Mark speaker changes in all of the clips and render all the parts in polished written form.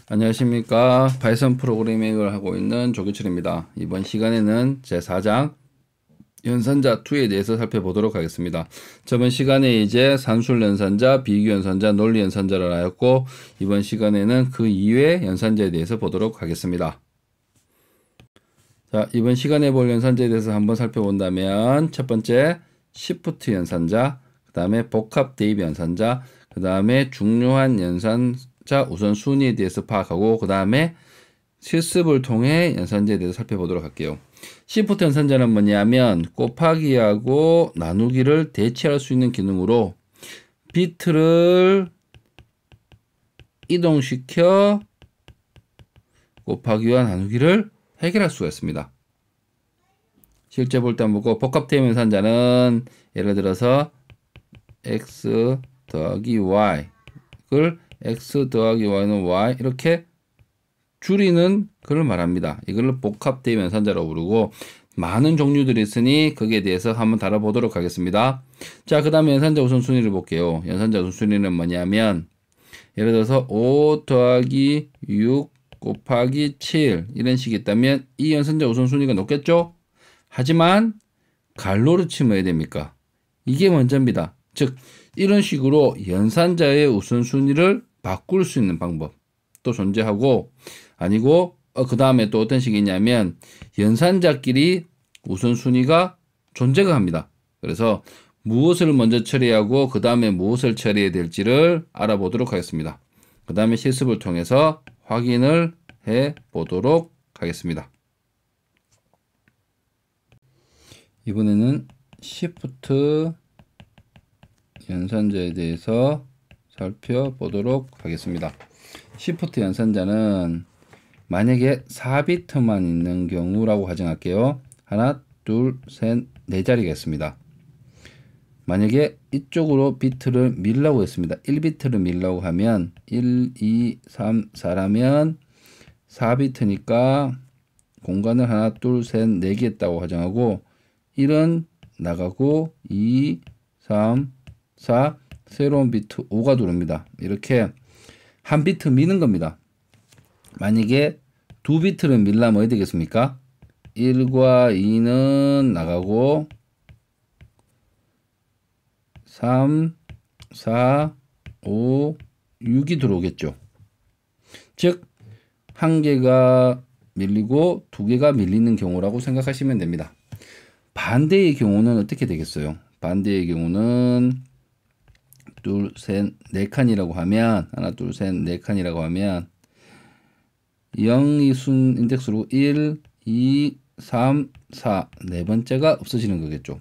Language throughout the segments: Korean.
Speaker 1: 안녕하십니까. 파이썬 프로그래밍을 하고 있는 조규철입니다. 이번 시간에는 제4장 연산자 2에 대해서 살펴보도록 하겠습니다. 저번 시간에 이제 산술 연산자, 비교 연산자, 논리 연산자를 하였고, 이번 시간에는 그 이외의 연산자에 대해서 보도록 하겠습니다. 자, 이번 시간에 볼 연산자에 대해서 한번 살펴본다면, 첫 번째 시프트 연산자, 그 다음에 복합 대입 연산자, 그 다음에 중요한 연산자 우선순위에 대해서 파악하고, 그 다음에 실습을 통해 연산자에 대해서 살펴보도록 할게요. 시프트 연산자는 뭐냐면 곱하기하고 나누기를 대체할 수 있는 기능으로 비트를 이동시켜 곱하기와 나누기를 해결할 수가 있습니다. 실제 볼 때 한번 보고, 복합 대입 연산자는 예를 들어서 x 더하기 y를 x 더하기 y는 y 이렇게 줄이는 걸 말합니다. 이걸 복합 대입 연산자라고 부르고, 많은 종류들이 있으니 거기에 대해서 한번 다뤄보도록 하겠습니다. 자, 그 다음에 연산자 우선순위를 볼게요. 연산자 우선순위는 뭐냐면 예를 들어서 5 더하기 6 곱하기 7 이런 식이 있다면 이 연산자 우선순위가 높겠죠? 하지만 갈로를 치면 어야 됩니까? 이게 먼저입니다. 즉 이런 식으로 연산자의 우선순위를 바꿀 수 있는 방법도 존재하고, 아니고 그 다음에 또 어떤 식이 있냐면 연산자끼리 우선순위가 존재가 합니다. 그래서 무엇을 먼저 처리하고 그 다음에 무엇을 처리해야 될지를 알아보도록 하겠습니다. 그 다음에 실습을 통해서 확인을 해 보도록 하겠습니다. 이번에는 시프트 연산자에 대해서 살펴보도록 하겠습니다. 시프트 연산자는 만약에 4비트만 있는 경우라고 가정할게요. 하나, 둘, 셋, 네 자리가 있습니다. 만약에 이쪽으로 비트를 밀라고 했습니다. 1비트를 밀라고 하면 1, 2, 3, 4라면 4비트니까 공간을 하나, 둘, 셋, 네 개 있다고 가정하고, 1은 나가고 2, 3, 4, 새로운 비트 5가 들어옵니다. 이렇게 한 비트 미는 겁니다. 만약에 2비트를 밀려면 어디 되겠습니까? 1과 2는 나가고 3, 4, 5, 6이 들어오겠죠. 즉, 한 개가 밀리고 두 개가 밀리는 경우라고 생각하시면 됩니다. 반대의 경우는 어떻게 되겠어요? 반대의 경우는 둘, 셋, 네 칸이라고 하면, 하나, 둘, 셋, 네 칸이라고 하면 0이 순 인덱스로 1, 2, 3, 4 네 번째가 없어지는 거겠죠.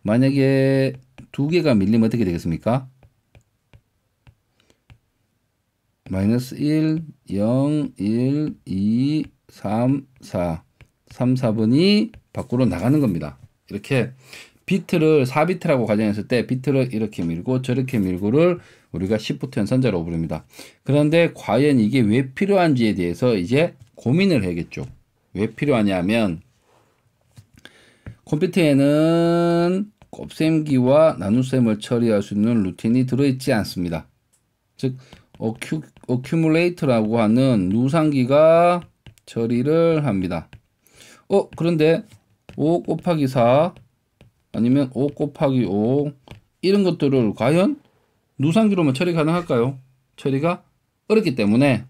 Speaker 1: 만약에 두 개가 밀리면 어떻게 되겠습니까? 마이너스 1, 0, 1, 2, 3, 4 3, 4번이 밖으로 나가는 겁니다. 이렇게 비트를 4비트라고 가정했을 때 비트를 이렇게 밀고 저렇게 밀고를 우리가 시프트 연산자라고 부릅니다. 그런데 과연 이게 왜 필요한지에 대해서 이제 고민을 해야겠죠. 왜 필요하냐면 컴퓨터에는 곱셈기와 나눗셈을 처리할 수 있는 루틴이 들어있지 않습니다. 즉 어큐뮬레이터라고 하는 누상기가 처리를 합니다. 그런데 5 곱하기 4 아니면 5 곱하기 5 이런 것들을 과연 누상기로만 처리 가능할까요? 처리가 어렵기 때문에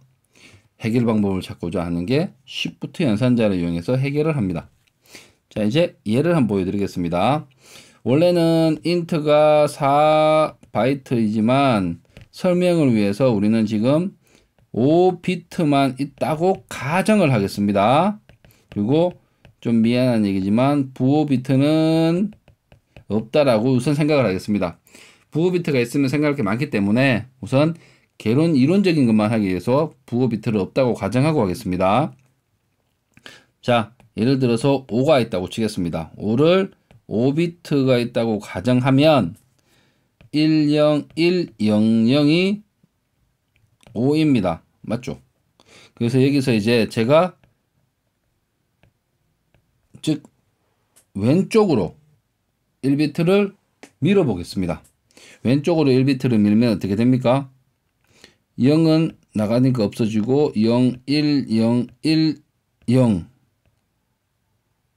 Speaker 1: 해결 방법을 찾고자 하는 게 시프트 연산자를 이용해서 해결을 합니다. 자, 이제 예를 한번 보여드리겠습니다. 원래는 int가 4바이트이지만 설명을 위해서 우리는 지금 5비트만 있다고 가정을 하겠습니다. 그리고 좀 미안한 얘기지만 부호 비트는 없다라고 우선 생각을 하겠습니다. 부호 비트가 있으면 생각할 게 많기 때문에 우선 이론적인 것만 하기 위해서 부호 비트를 없다고 가정하고 하겠습니다. 자, 예를 들어서 5가 있다고 치겠습니다. 5를 5비트가 있다고 가정하면 10100이 5입니다. 맞죠? 그래서 여기서 이제 제가 즉 왼쪽으로 1비트를 밀어 보겠습니다. 왼쪽으로 1비트를 밀면 어떻게 됩니까? 0은 나가니까 없어지고 0, 1, 0, 1, 0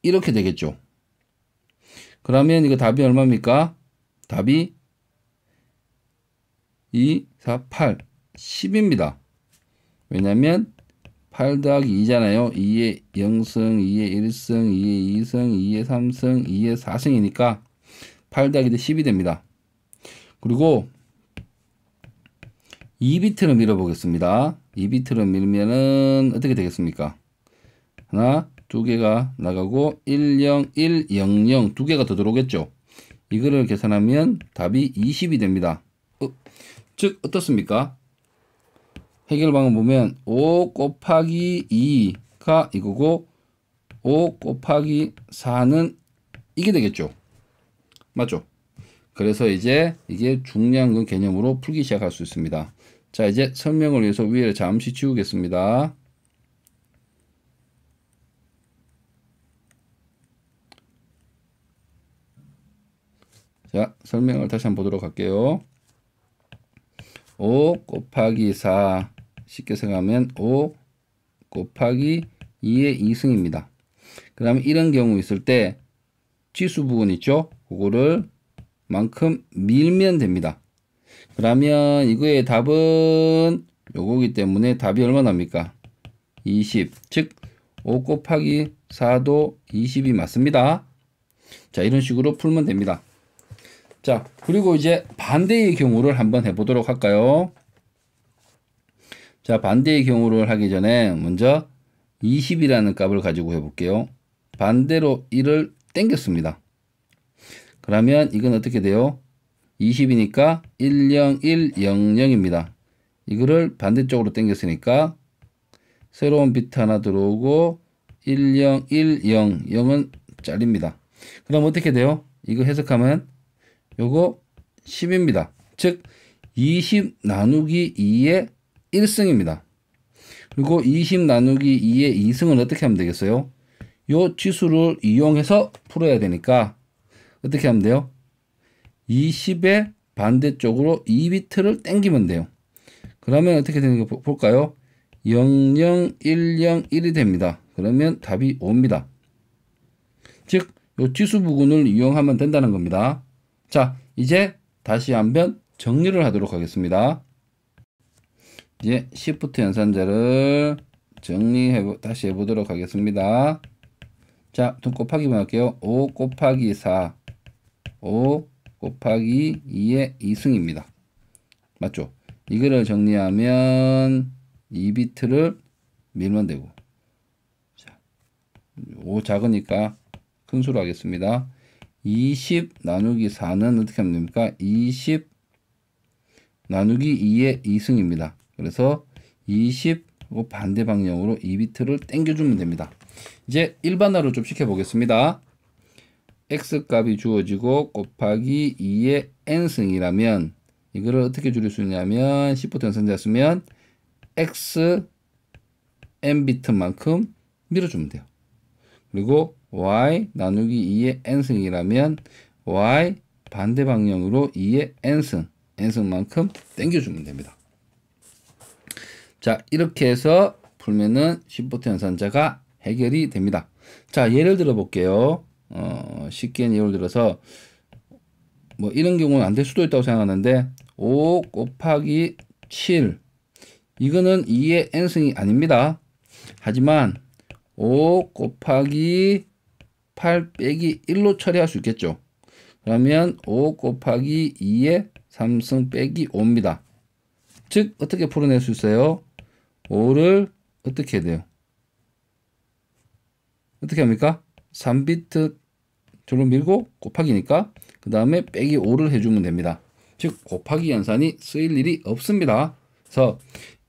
Speaker 1: 이렇게 되겠죠. 그러면 이거 답이 얼마입니까? 답이 2, 4, 8, 10입니다. 왜냐면 8 더하기 2잖아요. 2의 0승, 2의 1승, 2의 2승, 2의 3승, 2의 4승이니까 8 더하기 10이 됩니다. 그리고 2비트를 밀어보겠습니다. 2비트를 밀면은 어떻게 되겠습니까? 하나, 두 개가 나가고 1, 0, 1, 0, 0 두 개가 더 들어오겠죠. 이거를 계산하면 답이 20이 됩니다. 즉 어떻습니까? 해결 방법 보면 5 곱하기 2가 이거고 5 곱하기 4는 이게 되겠죠. 맞죠? 그래서 이제 이게 중량근 개념으로 풀기 시작할 수 있습니다. 자, 이제 설명을 위해서 위에를 잠시 지우겠습니다. 자, 설명을 다시 한번 보도록 할게요. 5 곱하기 4 쉽게 생각하면 5 곱하기 2의 2승입니다. 그 다음에 이런 경우 있을 때 치수 부분 있죠? 그거를 만큼 밀면 됩니다. 그러면 이거의 답은 요거기 때문에 답이 얼마 납니까? 20. 즉 5 곱하기 4도 20이 맞습니다. 자, 이런 식으로 풀면 됩니다. 자, 그리고 이제 반대의 경우를 한번 해보도록 할까요? 자, 반대의 경우를 하기 전에 먼저 20이라는 값을 가지고 해볼게요. 반대로 1을 땡겼습니다. 그러면 이건 어떻게 돼요? 20이니까 1, 0, 1, 0, 0입니다. 이거를 반대쪽으로 땡겼으니까 새로운 비트 하나 들어오고 1, 0, 1, 0, 0은 잘립니다. 그럼 어떻게 돼요? 이거 해석하면 요거 10입니다. 즉 20 나누기 2의 1승입니다. 그리고 20 나누기 2의 2승은 어떻게 하면 되겠어요? 요 지수를 이용해서 풀어야 되니까 어떻게 하면 돼요? 20의 반대쪽으로 2비트를 땡기면 돼요. 그러면 어떻게 되는 거 볼까요? 0, 0, 1, 0, 1이 됩니다. 그러면 답이 5입니다. 즉, 요 지수 부분을 이용하면 된다는 겁니다. 자, 이제 다시 한번 정리를 하도록 하겠습니다. 이제 시프트 연산자를 다시 해보도록 하겠습니다. 자, 좀 곱하기만 할게요. 5 곱하기 4, 5 곱하기 2의 2승입니다. 맞죠? 이거를 정리하면 2비트를 밀면 되고, 자, 5 작으니까 큰 수로 하겠습니다. 20 나누기 4는 어떻게 하면 됩니까? 20 나누기 2의 2승입니다. 그래서 20 반대 방향으로 2비트를 땡겨주면 됩니다. 이제 일반화로 좀 시켜보겠습니다. x값이 주어지고 곱하기 2의 n승이라면 이거를 어떻게 줄일 수 있냐면 시프트 연산자 쓰면 x n비트만큼 밀어주면 돼요. 그리고 y 나누기 2의 n승이라면 y 반대 방향으로 2의 n승만큼 땡겨주면 됩니다. 자, 이렇게 해서 풀면은 시프트 연산자가 해결이 됩니다. 자, 예를 들어 볼게요. 쉽게 예를 들어서 뭐 이런 경우는 안 될 수도 있다고 생각하는데 5 곱하기 7 이거는 2의 n승이 아닙니다. 하지만 5 곱하기 8 빼기 1로 처리할 수 있겠죠. 그러면 5 곱하기 2의 3승 빼기 5입니다. 즉 어떻게 풀어낼 수 있어요? 5를 어떻게 해야 돼요? 어떻게 합니까? 3비트 절로 밀고 곱하기니까 그 다음에 빼기 5를 해주면 됩니다. 즉 곱하기 연산이 쓰일 일이 없습니다. 그래서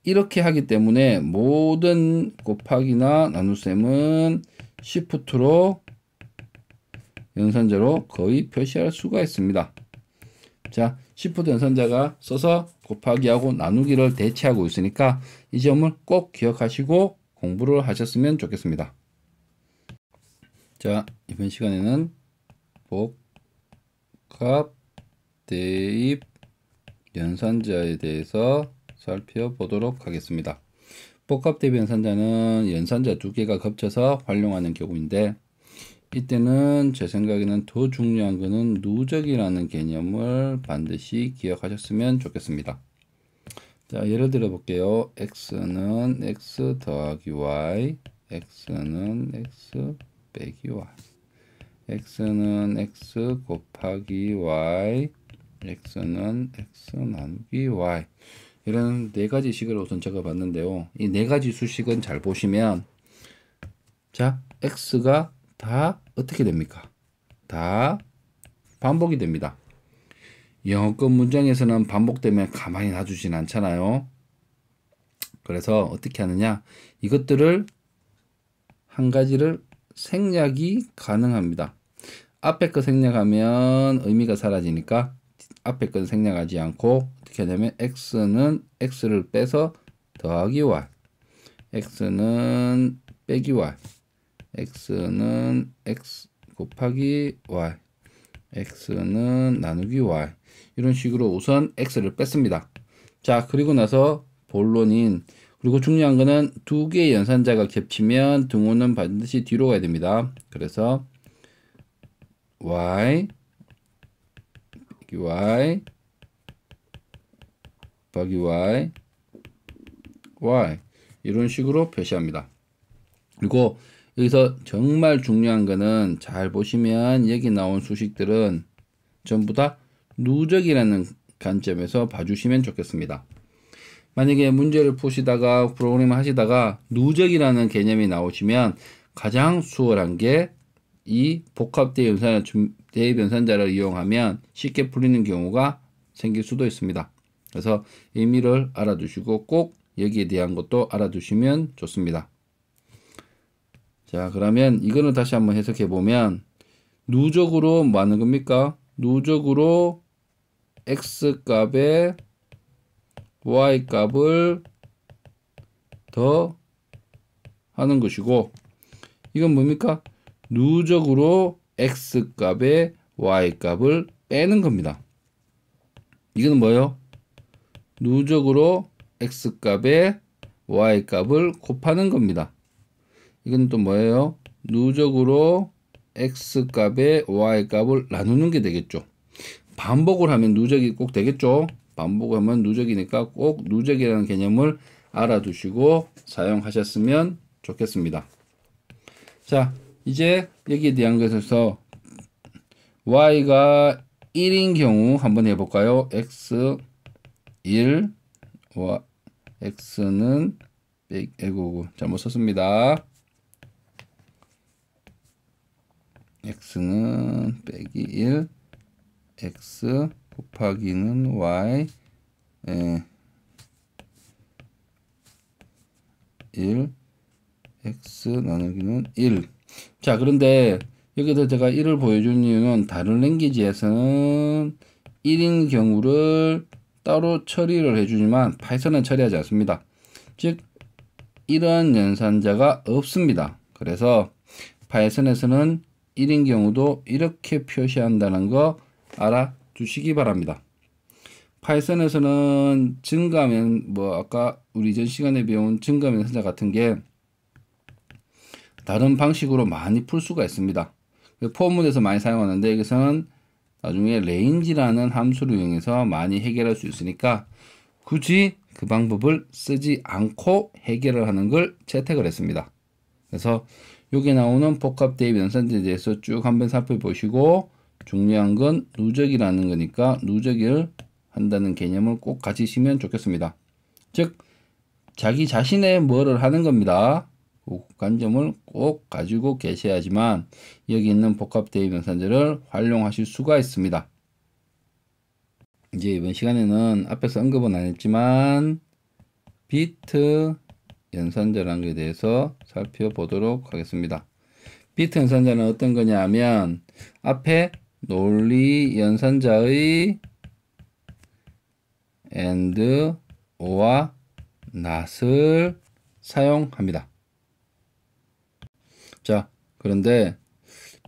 Speaker 1: 이렇게 하기 때문에 모든 곱하기나 나눗셈은 시프트로 연산자로 거의 표시할 수가 있습니다. 자, 시프트 연산자가 써서 곱하기하고 나누기를 대체하고 있으니까 이 점을 꼭 기억하시고 공부를 하셨으면 좋겠습니다. 자, 이번 시간에는 복합 대입 연산자에 대해서 살펴보도록 하겠습니다. 복합 대비 연산자는 연산자 두 개가 겹쳐서 활용하는 경우인데, 이때는 제 생각에는 더 중요한 것은 누적이라는 개념을 반드시 기억하셨으면 좋겠습니다. 자, 예를 들어 볼게요. x는 x 더하기 y, x는 x 빼기 y, x는 x 곱하기 y, x는 x 나누기 y. 이런 네 가지 식을 우선 적어 봤는데요. 이 네 가지 수식은 잘 보시면, 자, x가 다 어떻게 됩니까? 다 반복이 됩니다. 영어권 문장에서는 반복되면 가만히 놔두진 않잖아요. 그래서 어떻게 하느냐? 이것들을 한 가지를 생략이 가능합니다. 앞에 거 생략하면 의미가 사라지니까 앞에 건 생략하지 않고 어떻게 하냐면 x는 x를 빼서 더하기 y, x는 빼기 y, x는 x 곱하기 y, x는 나누기 y. 이런 식으로 우선 x를 뺐습니다. 자, 그리고 나서 본론인, 그리고 중요한 거는 두 개의 연산자가 겹치면 등호는 반드시 뒤로 가야 됩니다. 그래서 y 빼기 y 곱하기 y y 이런 식으로 표시합니다. 그리고 여기서 정말 중요한 거는 잘 보시면 여기 나온 수식들은 전부 다 누적이라는 관점에서 봐주시면 좋겠습니다. 만약에 문제를 푸시다가 프로그램을 하시다가 누적이라는 개념이 나오시면 가장 수월한 게 이 복합 대입 연산자를 이용하면 쉽게 풀리는 경우가 생길 수도 있습니다. 그래서 의미를 알아두시고 꼭 여기에 대한 것도 알아두시면 좋습니다. 자, 그러면 이거는 다시 한번 해석해 보면, 누적으로 뭐 하는 겁니까? 누적으로 x 값에 y 값을 더 하는 것이고, 이건 뭡니까? 누적으로 x 값에 y 값을 빼는 겁니다. 이건 뭐예요? 누적으로 x 값에 y 값을 곱하는 겁니다. 이건 또 뭐예요? 누적으로 x 값에 y 값을 나누는 게 되겠죠. 반복을 하면 누적이 꼭 되겠죠. 반복을 하면 누적이니까 꼭 누적이라는 개념을 알아두시고 사용하셨으면 좋겠습니다. 자, 이제 여기에 대한 것에서 y가 1인 경우 한번 해볼까요? x 1, x는 아이고 잘못 썼습니다. x는 빼기 1, x 곱하기는 y, 1, x 나누기는 1. 자, 그런데 여기서 제가 1을 보여준 이유는 다른 랭귀지에서는 1인 경우를 따로 처리를 해주지만 파이썬은 처리하지 않습니다. 즉, 이러한 연산자가 없습니다. 그래서 파이썬에서는 1인 경우도 이렇게 표시한다는 거 알아두시기 바랍니다. 파이썬에서는 증가면, 아까 우리 전 시간에 배운 증가면 연산자 같은 게 다른 방식으로 많이 풀 수가 있습니다. 포문에서 많이 사용하는데 여기서는 나중에 range라는 함수를 이용해서 많이 해결할 수 있으니까 굳이 그 방법을 쓰지 않고 해결을 하는 걸 채택을 했습니다. 그래서 여기 나오는 복합 대입 연산자에 대해서 쭉 한번 살펴보시고, 중요한 건 누적이라는 거니까 누적을 한다는 개념을 꼭 가지시면 좋겠습니다. 즉, 자기 자신의 뭐를 하는 겁니다. 그 관점을 꼭 가지고 계셔야지만 여기 있는 복합 대입 연산자를 활용하실 수가 있습니다. 이제 이번 시간에는 앞에서 언급은 안 했지만 비트 연산자라는 것에 대해서 살펴보도록 하겠습니다. 비트 연산자는 어떤 거냐 하면 앞에 논리 연산자의 and, or와 not을 사용합니다. 자, 그런데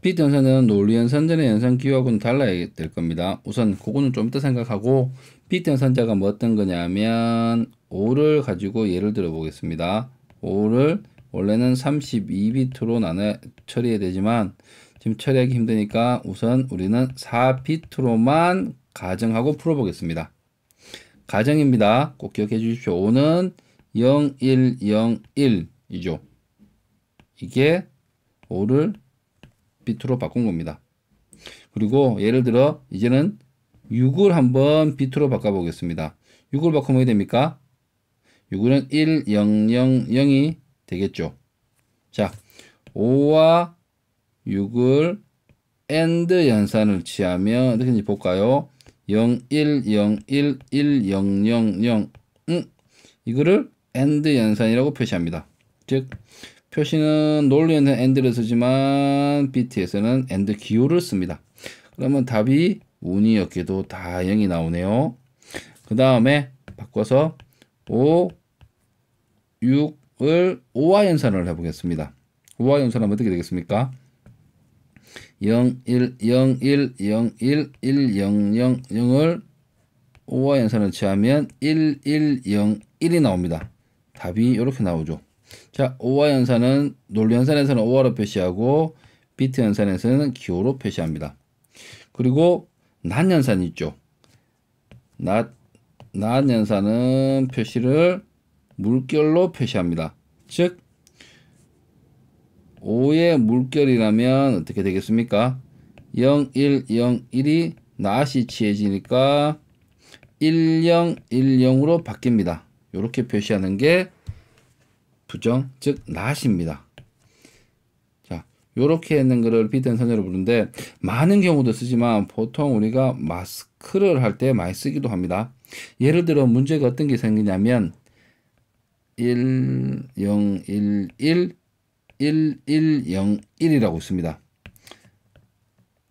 Speaker 1: 비트 연산자는 논리 연산자의 연산 기호하고는 달라야 될 겁니다. 우선 그거는 좀 이따 생각하고, 비트 연산자가 뭐 어떤 거냐 하면 5를 가지고 예를 들어 보겠습니다. 5를 원래는 32비트로 나눠 처리해야 되지만 지금 처리하기 힘드니까 우선 우리는 4비트로만 가정하고 풀어보겠습니다. 가정입니다. 꼭 기억해 주십시오. 5는 0101이죠. 이게 5를 비트로 바꾼 겁니다. 그리고 예를 들어 이제는 6을 한번 비트로 바꿔보겠습니다. 6을 바꾸면 어떻게 됩니까? 6은 1000이 되겠죠. 자, 5와 6을 AND 연산을 취하면 어떻게인지 볼까요? 01011000 이거를 AND 연산이라고 표시합니다. 즉 표시는 논리에는 AND를 쓰지만 비트에서는 AND 기호를 씁니다. 그러면 답이 운이 없게도 다 0이 나오네요. 그 다음에 바꿔서 5, 6을 5와 연산을 해보겠습니다. 5와 연산하면 어떻게 되겠습니까? 0, 1, 0, 1, 0, 1, 1, 0, 0, 0을 5와 연산을 취하면 1, 1, 0, 1이 나옵니다. 답이 이렇게 나오죠. 자, 5와 연산은 논리 연산에서는 5화로 표시하고 비트 연산에서는 기호로 표시합니다. 그리고 낫 연산이 있죠. 낫 연산은 표시를 물결로 표시합니다. 즉 5의 물결이라면 어떻게 되겠습니까? 0, 1, 0, 1이 낫이 취해지니까 10, 10으로 바뀝니다. 이렇게 표시하는 게 부정, 즉 낫입니다. 자, 이렇게 있는 거를 비트 연산자로 부르는데 많은 경우도 쓰지만 보통 우리가 마스크를 할 때 많이 쓰기도 합니다. 예를 들어 문제가 어떤 게 생기냐면 1, 0, 1, 1, 1, 1, 0, 1이라고 있습니다.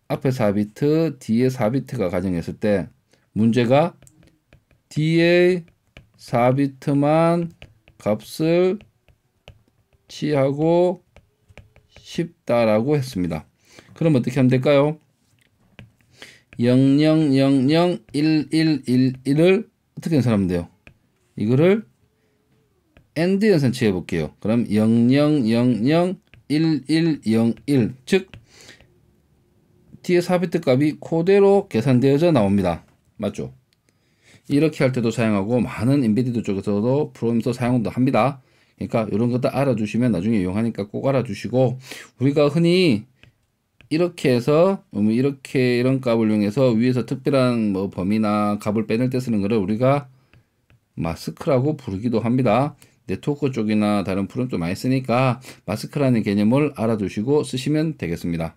Speaker 1: 앞에 4비트, 뒤에 4비트가 가정했을 때 문제가 뒤에 4비트만 값을 취하고 싶다라고 했습니다. 그럼 어떻게 하면 될까요? 00001111을 어떻게 연산하면 돼요? 이거를 AND 연산 취해 볼게요. 그럼 00001101 즉 뒤에 4비트 값이 그대로 계산되어져 나옵니다. 맞죠? 이렇게 할 때도 사용하고 많은 인베디드 쪽에서도 프로그램에서 사용도 합니다. 그러니까 이런 것도 알아두시면 나중에 이용하니까 꼭 알아두시고 우리가 흔히 이렇게 해서 이렇게 이런 값을 이용해서 위에서 특별한 뭐 범위나 값을 빼낼 때 쓰는 거를 우리가 마스크라고 부르기도 합니다. 네트워크 쪽이나 다른 프로그램도 많이 쓰니까 마스크라는 개념을 알아두시고 쓰시면 되겠습니다.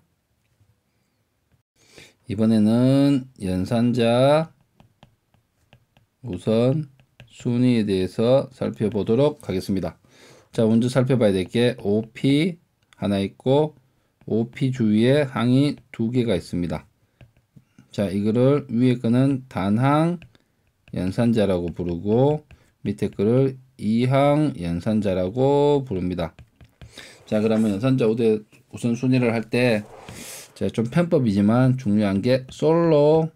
Speaker 1: 이번에는 연산자 우선 순위에 대해서 살펴보도록 하겠습니다. 자, 먼저 살펴봐야 될 게 OP 하나 있고 OP 주위에 항이 두 개가 있습니다. 자, 이거를 위에 거는 단항 연산자라고 부르고 밑에 거를 이항 연산자라고 부릅니다. 자, 그러면 연산자 우선 순위를 할 때 좀 편법이지만 중요한 게 솔로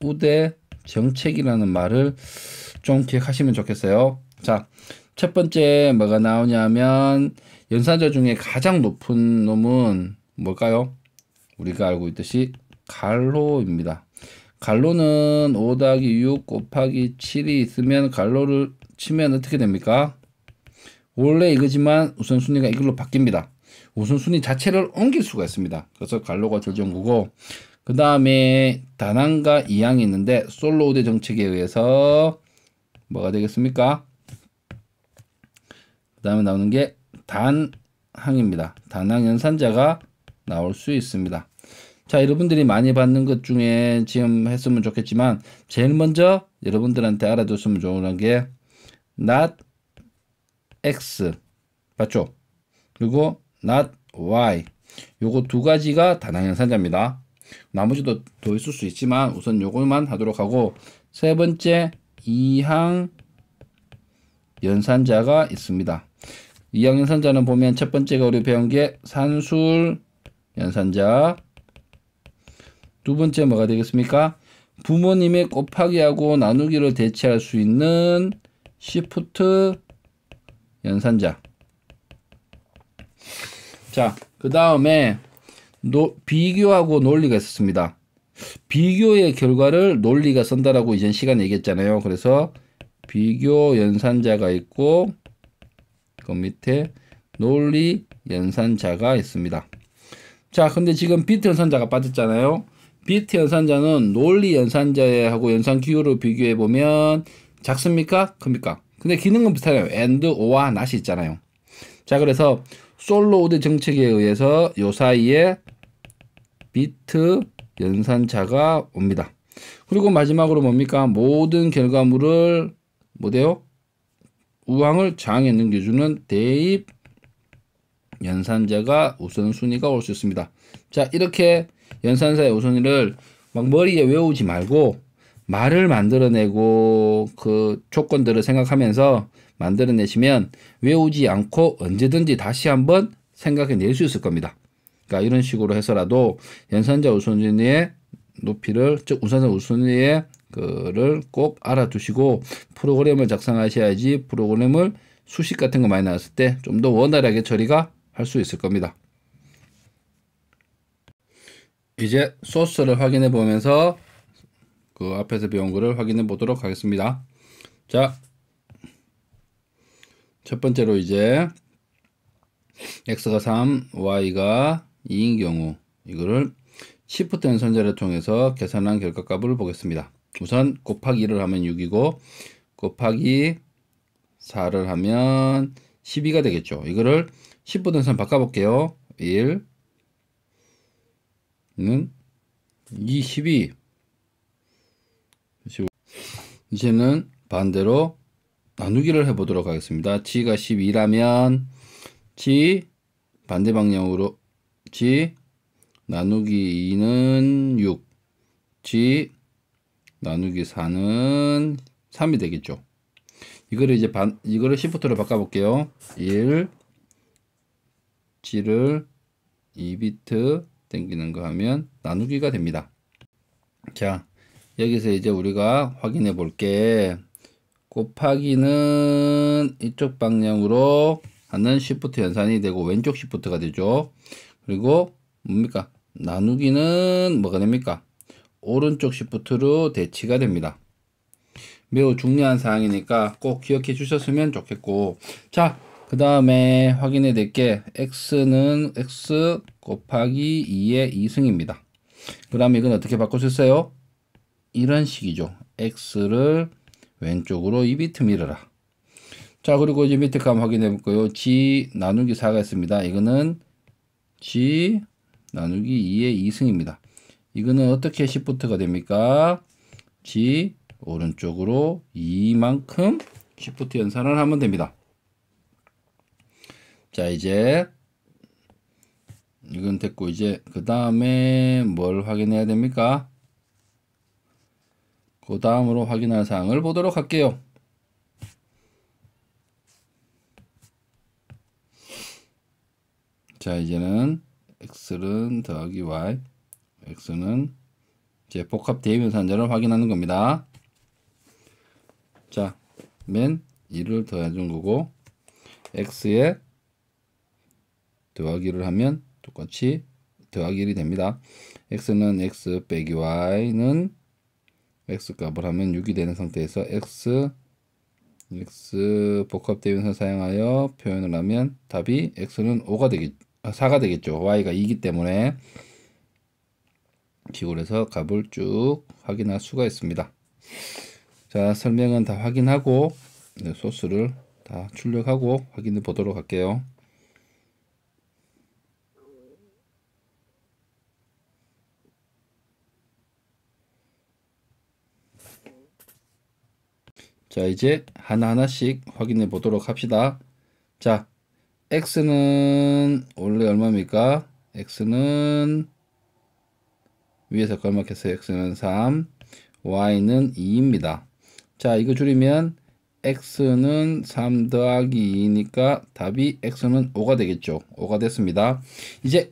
Speaker 1: 우대 정책이라는 말을 좀 기억하시면 좋겠어요. 자, 첫 번째 뭐가 나오냐면 연산자 중에 가장 높은 놈은 뭘까요? 우리가 알고 있듯이 갈로입니다. 갈로는 5-6 곱하기 7이 있으면 갈로를 치면 어떻게 됩니까? 원래 이거지만 우선순위가 이걸로 바뀝니다. 우선순위 자체를 옮길 수가 있습니다. 그래서 갈로가 절정구고 그 다음에 단항과 이항이 있는데 솔로 우대 정책에 의해서 뭐가 되겠습니까? 그 다음에 나오는 게 단항입니다. 단항 연산자가 나올 수 있습니다. 자, 여러분들이 많이 받는 것 중에 지금 했으면 좋겠지만 제일 먼저 여러분들한테 알아뒀으면 좋은 게 not x 맞죠? 그리고 not y 요거 두 가지가 단항 연산자입니다. 나머지도 더 있을 수 있지만 우선 요것만 하도록 하고 세 번째 이항 연산자가 있습니다. 이항 연산자는 보면 첫 번째가 우리 배운 게 산술 연산자, 두 번째 뭐가 되겠습니까? 부모님의 곱하기하고 나누기를 대체할 수 있는 시프트 연산자. 자, 그 다음에 비교하고 논리가 있었습니다. 비교의 결과를 논리가 쓴다라고 이전 시간에 얘기했잖아요. 그래서 비교 연산자가 있고 그 밑에 논리 연산자가 있습니다. 자, 근데 지금 비트 연산자가 빠졌잖아요. 비트 연산자는 논리 연산자하고 연산 기호를 비교해 보면 작습니까? 큽니까? 근데 기능은 비슷해요. and, or와 not이 있잖아요. 자, 그래서 솔로우드 정책에 의해서 요 사이에 비트 연산자가 옵니다. 그리고 마지막으로 뭡니까? 모든 결과물을 뭐대요? 우항을 장에 넘겨주는 대입 연산자가 우선순위가 올 수 있습니다. 자, 이렇게 연산자의 우선순위를 막 머리에 외우지 말고 말을 만들어내고 그 조건들을 생각하면서 만들어내시면 외우지 않고 언제든지 다시 한번 생각해낼 수 있을 겁니다. 그러니까 이런 식으로 해서라도 연산자 우선순위의 높이를, 즉 우선자 우선순위의 그를 꼭 알아두시고 프로그램을 작성하셔야지 프로그램을 수식 같은 거 많이 나왔을 때 좀 더 원활하게 처리가 할 수 있을 겁니다. 이제 소스를 확인해 보면서 그 앞에서 배운 거를 확인해 보도록 하겠습니다. 자, 첫 번째로 이제 x가 3, y가 2인 경우 이거를 시프트 연산자를 통해서 계산한 결과값을 보겠습니다. 우선 곱하기 1을 하면 6이고 곱하기 4를 하면 12가 되겠죠. 이거를 시프트 연산 바꿔볼게요. 1는 22. 이제는 반대로 나누기를 해보도록 하겠습니다. g가 12라면 g 반대 방향으로 g 나누기 2는 6, g 나누기 4는 3이 되겠죠. 이거를 이제 이거를 시프트로 바꿔볼게요. 1 g를 2비트 당기는 거 하면 나누기가 됩니다. 자, 여기서 이제 우리가 확인해 볼게. 곱하기는 이쪽 방향으로 하는 시프트 연산이 되고 왼쪽 시프트가 되죠. 그리고 뭡니까? 나누기는 뭐가 됩니까? 오른쪽 시프트로 대치가 됩니다. 매우 중요한 사항이니까 꼭 기억해 주셨으면 좋겠고, 자, 그 다음에 확인해 될 게 x는 x 곱하기 2의 2승입니다. 그 다음에 이건 어떻게 바꿀 수 있어요? 이런 식이죠. x를 왼쪽으로 2비트 밀어라. 자, 그리고 이제 밑에 값 확인해 볼 거예요. g 나누기 4가 있습니다. 이거는 g 나누기 2의 2승입니다. 이거는 어떻게 시프트가 됩니까? g 오른쪽으로 2만큼 시프트 연산을 하면 됩니다. 자, 이제 이건 됐고 이제 그 다음에 뭘 확인해야 됩니까? 그 다음으로 확인할 사항을 보도록 할게요. 자, 이제는 x는 더하기 y, x는 이제 복합 대입 연산자를 확인하는 겁니다. 자, 맨 1을 더해준 거고 x에 더하기를 하면 똑같이 더하기 1이 됩니다. x는 x 빼기 y는 x 값을 하면 6이 되는 상태에서 x 복합 대입 연산 사용하여 표현을 하면 답이 x는 4가 되겠죠. y가 2이기 때문에 기울여서 값을 쭉 확인할 수가 있습니다. 자, 설명은 다 확인하고 소스를 다 출력하고 확인해 보도록 할게요. 자, 이제 하나하나씩 확인해 보도록 합시다. 자, x는 원래 얼마입니까? x는 위에서 걸막해서 x는 3, y는 2입니다. 자, 이거 줄이면 x는 3 더하기 2니까 답이 x는 5가 되겠죠. 5가 됐습니다. 이제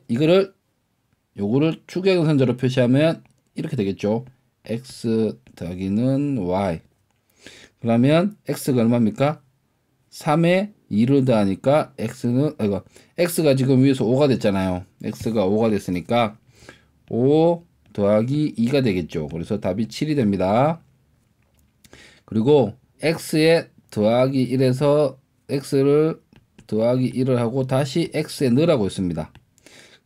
Speaker 1: 요거를 추격연산자로 표시하면 이렇게 되겠죠. x 더하기는 y. 그러면 x가 얼마입니까? 3에 2를 더하니까 x가 지금 위에서 5가 됐잖아요. x가 5가 됐으니까 5 더하기 2가 되겠죠. 그래서 답이 7이 됩니다. 그리고 x에 더하기 1에서 x를 더하기 1을 하고 다시 x에 넣으라고 했습니다.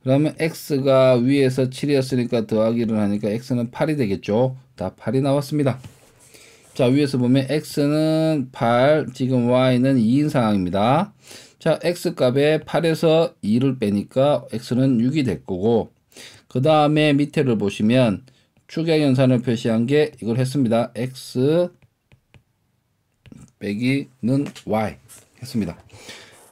Speaker 1: 그러면 x가 위에서 7이었으니까 더하기를 하니까 x는 8이 되겠죠. 답 8이 나왔습니다. 자, 위에서 보면 x는 8, 지금 y는 2인 상황입니다. 자, x 값에 8에서 2를 빼니까 x는 6이 될 거고, 그 다음에 밑에를 보시면 축약연산을 표시한 게 이걸 했습니다. x 빼기는 y 했습니다.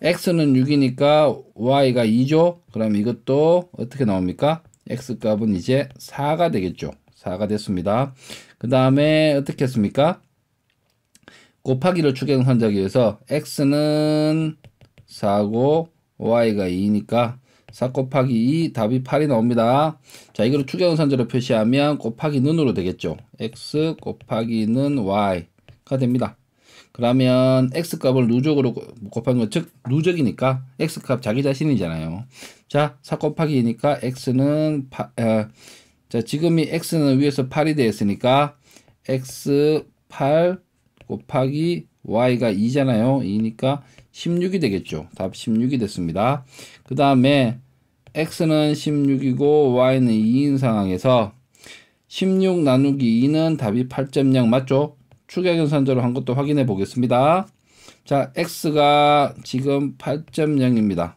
Speaker 1: x는 6이니까 y가 2죠. 그럼 이것도 어떻게 나옵니까? x 값은 이제 4가 되겠죠. 4가 됐습니다. 그 다음에 어떻게 했습니까? 곱하기를 축약연산하기 위해서 x는 4고 y가 2니까 4 곱하기 2 답이 8이 나옵니다. 자, 이거를 축약연산자로 표시하면 곱하기 는으로 되겠죠. x 곱하기 는 y가 됩니다. 그러면 x값을 누적으로 곱한 건 즉 누적이니까 x값 자기 자신이잖아요. 자, 4 곱하기 2니까 x는 자, 지금이 x는 위에서 8이 되었으니까 x 8 곱하기 y가 2잖아요. 2니까 16이 되겠죠. 답 16이 됐습니다. 그 다음에 x는 16이고 y는 2인 상황에서 16 나누기 2는 답이 8.0 맞죠? 축약연산자로 한 것도 확인해 보겠습니다. 자, x가 지금 8.0입니다.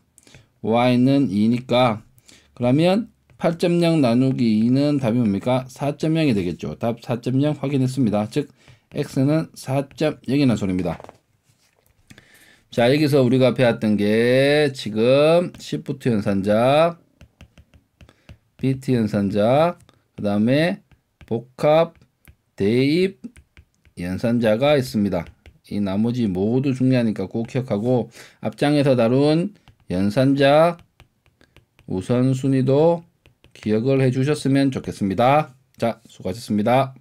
Speaker 1: y는 2니까 그러면 8.0 나누기 2는 답이 뭡니까? 4.0이 되겠죠. 답 4.0 확인했습니다. 즉 x는 4.0이라는 소리입니다. 자, 여기서 우리가 배웠던 게 지금 시프트 연산자, 비트 연산자, 그 다음에 복합, 대입 연산자가 있습니다. 이 나머지 모두 중요하니까 꼭 기억하고 앞장에서 다룬 연산자 우선순위도 기억을 해 주셨으면 좋겠습니다. 자, 수고하셨습니다.